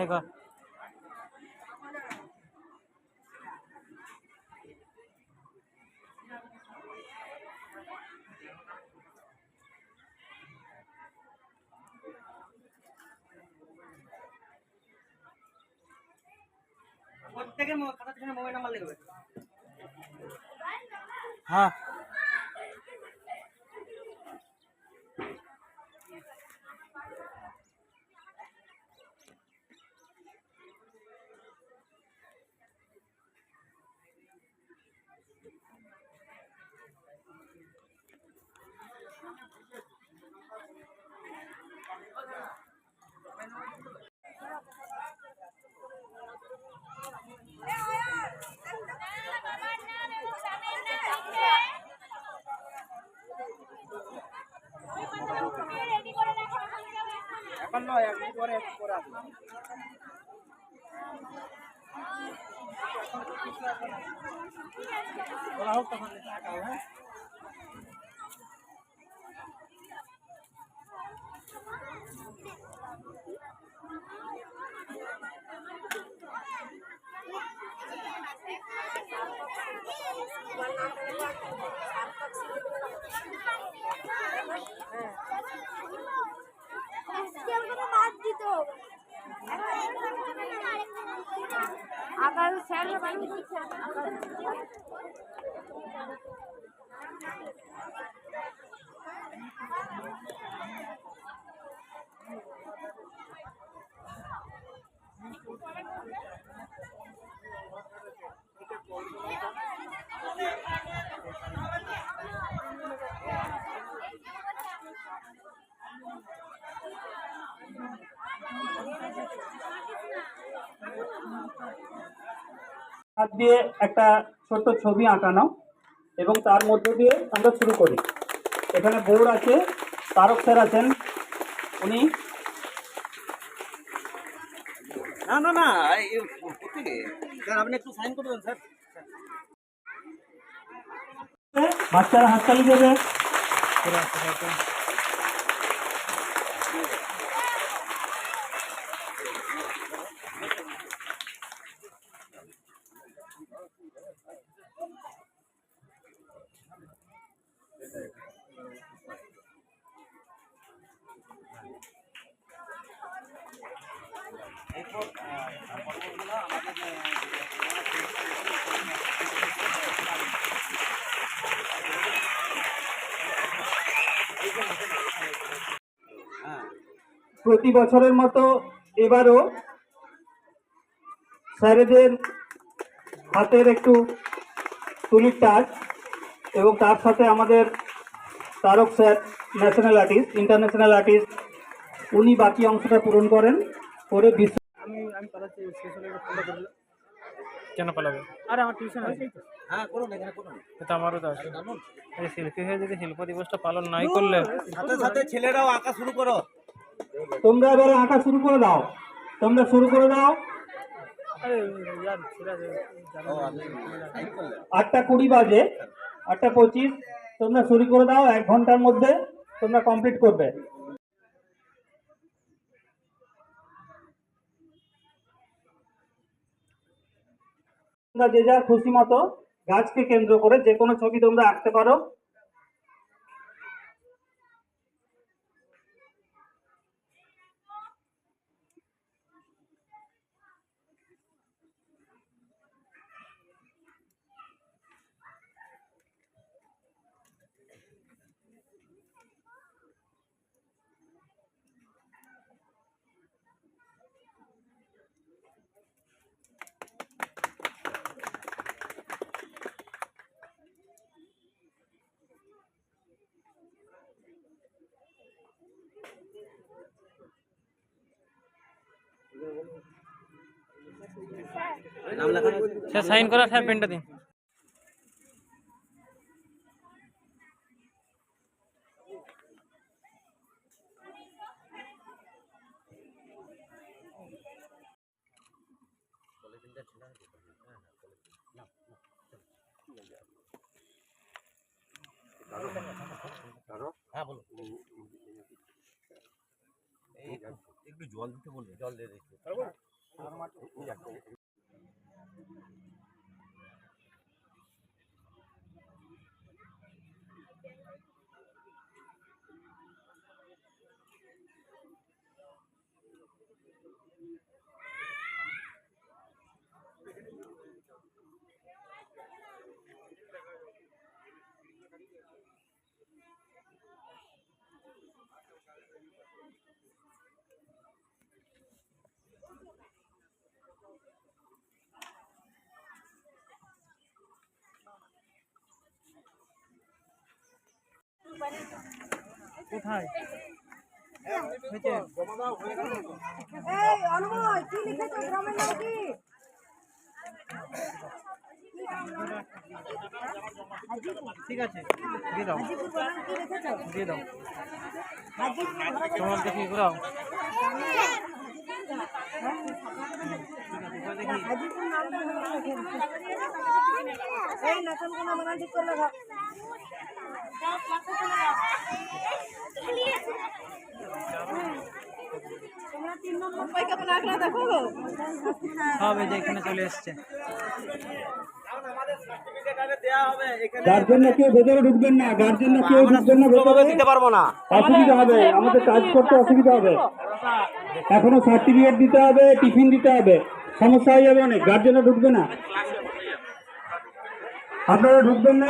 देखो हाँ এখন নয় একটু পরে আসবে বলা হোক তখন টাকা হ্যাঁ আকাশ স্যার হাত দিয়ে একটা ছোট্ট ছবি আঁকানো এবং তার মধ্য দিয়ে আমরা শুরু করি। এখানে বোর্ড আছে, তারক স্যার আছেন, উনি না না না স্যার আপনি একটু সাইন করে দেন স্যার বাচ্চারা হাততালি দেবে। প্রতি বছরের মতো এবারও স্যারেদের হাতের একটু তুলির টাচ এবং তার সাথে আমাদের Tarak sir national artist, international artist, উনি বাকি অংশটা পূরণ করেন করে বিশ্ব। আমি পালাচ্ছি, শেষ হলে ফোনটা করে দিলাম। কেন পালাবে? আরে আমার টিউশন আছে। হ্যাঁ করুন এখানে করুন এটা আমারও তো আছে। এই শিল্পী হয়ে যদি শিল্প দিবসটা পালন নাই করলে সাথে সাথে ছেলেরাও আঁকা শুরু করো। তোমরা এবারে আঁকা শুরু করে দাও, তোমরা শুরু করে দাও। 8:20 বাজে, 8:25 তোমরা শুরু করে দাও। 1 ঘন্টার মধ্যে তোমরা কমপ্লিট করবে। তোমরা যে যার খুশি মতো গাছকে কেন্দ্র করে যে কোনো ছবি তোমরা আঁকতে পারো। নাম লেখানো স্যার সাইন করা, স্যার পেনটা দিন। হ্যাঁ বলো একটু জল দিতে বলবে, জল দিয়ে দিচ্ছি। কোথায় এই অনময় কি লিখেছো গ্রামের নাম কি? ঠিক আছে দিয়ে দাও হাজিপুর গ্রামের কি লিখেছো? দিয়ে দাও হাজিপুর তোমার দেখি ঘুরাও হাজিপুর নামটা এই নতুন কোনো মানে ঠিক করে লেখা তোমরা 3 নম্বর পাই কেমন আগলা দেখো গো হবে যে এখানে চলে এসছে গার্জেনরা কেউ ভেতরে ঢুকবেন না, গার্জেনরা কেউ ঢুকবেন না ভেতরে, দিতে পারবো না। অসুবিধা হবে, আমাদের কাজ করতে অসুবিধা হবে। এখনো সার্টিফিকেট দিতে হবে, টিফিন দিতে হবে, সমস্যা হয়ে যাবে অনেক। গার্জেনরা ঢুকবে না, আপনারা ঢুকবেন না।